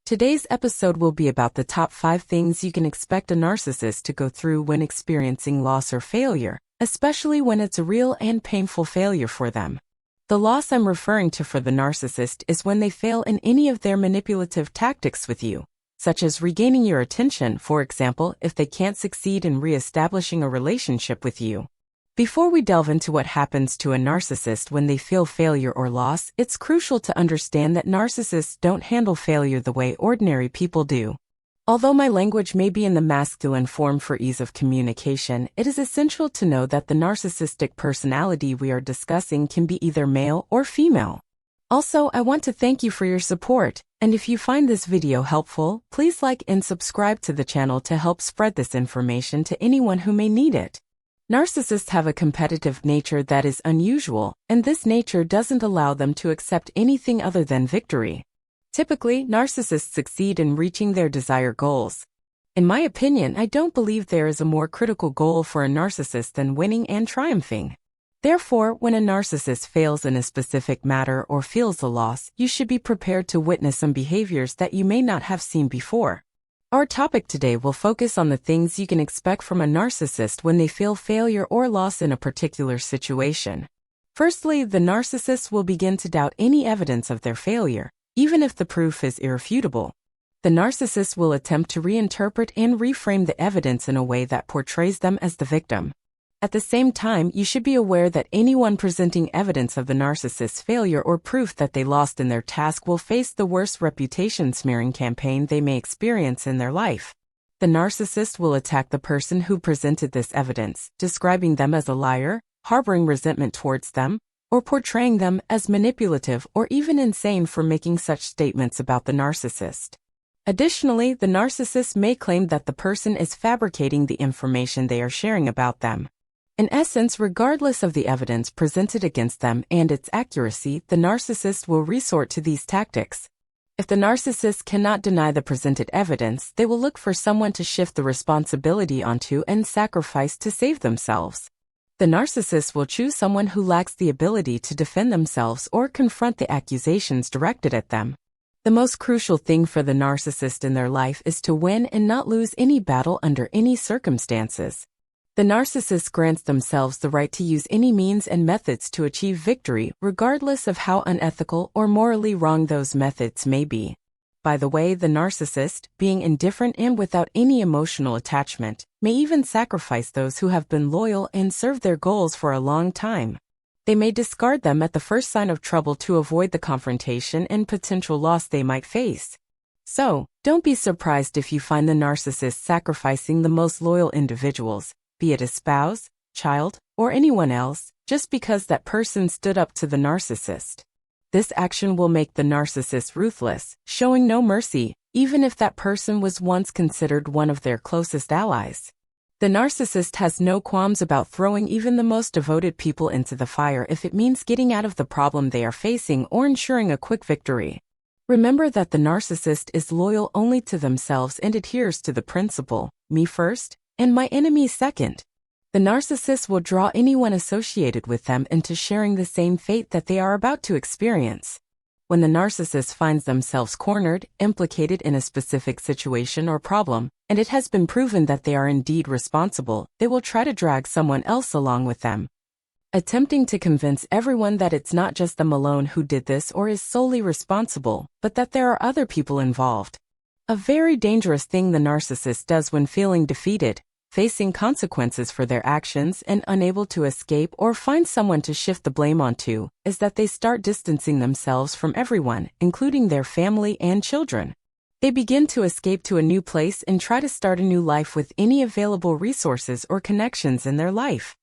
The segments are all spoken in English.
Today's episode will be about the top 5 things you can expect a narcissist to go through when experiencing loss or failure, especially when it's a real and painful failure for them. The loss I'm referring to for the narcissist is when they fail in any of their manipulative tactics with you, such as regaining your attention, for example, if they can't succeed in re-establishing a relationship with you. Before we delve into what happens to a narcissist when they feel failure or loss, it's crucial to understand that narcissists don't handle failure the way ordinary people do. Although my language may be in the masculine form for ease of communication, it is essential to know that the narcissistic personality we are discussing can be either male or female. Also, I want to thank you for your support, and if you find this video helpful, please like and subscribe to the channel to help spread this information to anyone who may need it. Narcissists have a competitive nature that is unusual, and this nature doesn't allow them to accept anything other than victory. Typically, narcissists succeed in reaching their desired goals. In my opinion, I don't believe there is a more critical goal for a narcissist than winning and triumphing. Therefore, when a narcissist fails in a specific matter or feels a loss, you should be prepared to witness some behaviors that you may not have seen before. Our topic today will focus on the things you can expect from a narcissist when they feel failure or loss in a particular situation. Firstly, the narcissist will begin to doubt any evidence of their failure, even if the proof is irrefutable. The narcissist will attempt to reinterpret and reframe the evidence in a way that portrays them as the victim. At the same time, you should be aware that anyone presenting evidence of the narcissist's failure or proof that they lost in their task will face the worst reputation smearing campaign they may experience in their life. The narcissist will attack the person who presented this evidence, describing them as a liar, harboring resentment towards them, or portraying them as manipulative or even insane for making such statements about the narcissist. Additionally, the narcissist may claim that the person is fabricating the information they are sharing about them. In essence, regardless of the evidence presented against them and its accuracy, the narcissist will resort to these tactics. If the narcissist cannot deny the presented evidence, they will look for someone to shift the responsibility onto and sacrifice to save themselves. The narcissist will choose someone who lacks the ability to defend themselves or confront the accusations directed at them. The most crucial thing for the narcissist in their life is to win and not lose any battle under any circumstances. The narcissist grants themselves the right to use any means and methods to achieve victory, regardless of how unethical or morally wrong those methods may be. By the way, the narcissist, being indifferent and without any emotional attachment, may even sacrifice those who have been loyal and served their goals for a long time. They may discard them at the first sign of trouble to avoid the confrontation and potential loss they might face. So, don't be surprised if you find the narcissist sacrificing the most loyal individuals, be it a spouse, child, or anyone else, just because that person stood up to the narcissist. This action will make the narcissist ruthless, showing no mercy, even if that person was once considered one of their closest allies. The narcissist has no qualms about throwing even the most devoted people into the fire if it means getting out of the problem they are facing or ensuring a quick victory. Remember that the narcissist is loyal only to themselves and adheres to the principle, me first, and my enemy second. The narcissist will draw anyone associated with them into sharing the same fate that they are about to experience. When the narcissist finds themselves cornered, implicated in a specific situation or problem, and it has been proven that they are indeed responsible, they will try to drag someone else along with them, attempting to convince everyone that it's not just them alone who did this or is solely responsible, but that there are other people involved. A very dangerous thing the narcissist does when feeling defeated, facing consequences for their actions and unable to escape or find someone to shift the blame onto, is that they start distancing themselves from everyone, including their family and children. They begin to escape to a new place and try to start a new life with any available resources or connections in their life.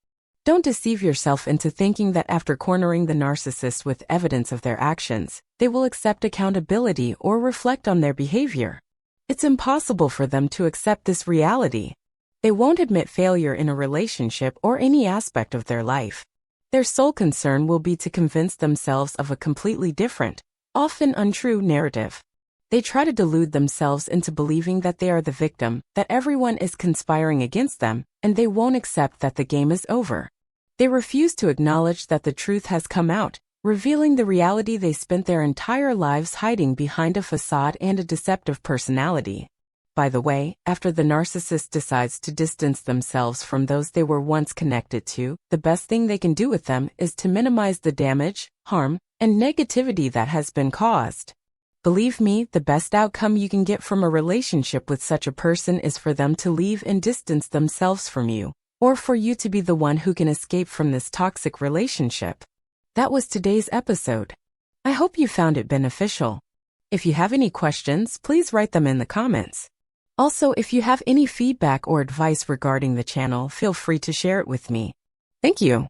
Don't deceive yourself into thinking that after cornering the narcissist with evidence of their actions, they will accept accountability or reflect on their behavior. It's impossible for them to accept this reality. They won't admit failure in a relationship or any aspect of their life. Their sole concern will be to convince themselves of a completely different, often untrue narrative. They try to delude themselves into believing that they are the victim, that everyone is conspiring against them, and they won't accept that the game is over. They refuse to acknowledge that the truth has come out, revealing the reality they spent their entire lives hiding behind a facade and a deceptive personality. By the way, after the narcissist decides to distance themselves from those they were once connected to, the best thing they can do with them is to minimize the damage, harm, and negativity that has been caused. Believe me, the best outcome you can get from a relationship with such a person is for them to leave and distance themselves from you, or for you to be the one who can escape from this toxic relationship. That was today's episode. I hope you found it beneficial. If you have any questions, please write them in the comments. Also, if you have any feedback or advice regarding the channel, feel free to share it with me. Thank you.